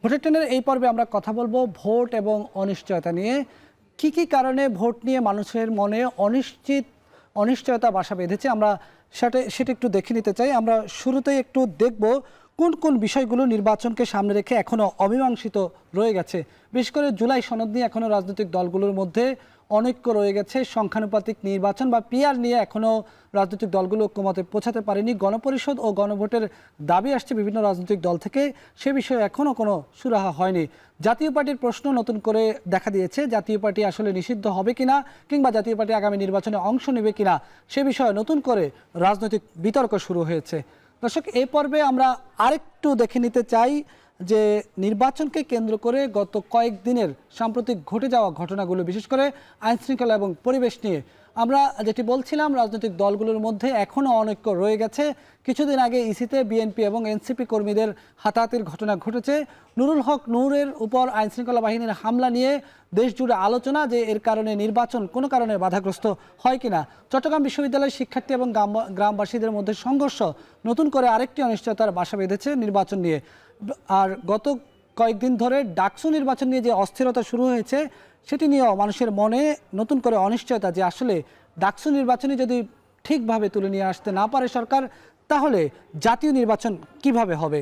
ভোটের ট্রেনের এই পর্বে আমরা কথা বলবো ভোট এবং অনিশ্চয়তা নিয়ে। কি কারণে ভোট নিয়ে মানুষের মনে অনিশ্চয়তা বাসা বেঁধেছে আমরা সেটা একটু দেখে নিতে চাই। আমরা শুরুতেই একটু দেখব কোন কোন বিষয়গুলো নির্বাচনকে সামনে রেখে এখনো অমীমাংসিত রয়ে গেছে। বিশেষ করে জুলাই সনদ নিয়ে এখনো রাজনৈতিক দলগুলোর মধ্যে অনৈক্য রয়ে গেছে। সংখ্যানুপাতিক নির্বাচন বা পিআর নিয়ে এখনো রাজনৈতিক দলগুলো ঐক্যমতে পৌঁছাতে পারেনি। গণপরিষদ ও গণভোটের দাবি আসছে বিভিন্ন রাজনৈতিক দল থেকে, সে বিষয়ে এখনো কোনো সুরাহা হয়নি। জাতীয় পার্টির প্রশ্ন নতুন করে দেখা দিয়েছে, জাতীয় পার্টি আসলে নিষিদ্ধ হবে কিনা কিংবা জাতীয় পার্টি আগামী নির্বাচনে অংশ নেবে কিনা সে বিষয়ে নতুন করে রাজনৈতিক বিতর্ক শুরু হয়েছে। দর্শক, এই পর্বে আমরা আরেকটু দেখে নিতে চাই যে নির্বাচনকে কেন্দ্র করে গত কয়েকদিনের সাম্প্রতিক ঘটে যাওয়া ঘটনাগুলো, বিশেষ করে আইনশৃঙ্খলা এবং পরিবেশ নিয়ে। আমরা যেটি বলছিলাম, রাজনৈতিক দলগুলোর মধ্যে এখনও অনৈক্য রয়ে গেছে। কিছুদিন আগে ইসিতে বিএনপি এবং এনসিপি কর্মীদের হাতাহাতির ঘটনা ঘটেছে। নুরুল হক নূরের উপর আইনশৃঙ্খলা বাহিনীর হামলা নিয়ে দেশ জুড়ে আলোচনা যে এর কারণে নির্বাচন কোনো কারণে বাধাগ্রস্ত হয় কিনা। চট্টগ্রাম বিশ্ববিদ্যালয়ের শিক্ষার্থী এবং গ্রামবাসীদের মধ্যে সংঘর্ষ নতুন করে আরেকটি অনিশ্চয়তার বাসা বেঁধেছে নির্বাচন নিয়ে। আর গত কয়েকদিন ধরে ডাকসু নির্বাচন নিয়ে যে অস্থিরতা শুরু হয়েছে সেটি নিয়েও মানুষের মনে নতুন করে অনিশ্চয়তা যে আসলে ডাকসু নির্বাচনে যদি ঠিকভাবে তুলে নিয়ে আসতে না পারে সরকার, তাহলে জাতীয় নির্বাচন কিভাবে হবে।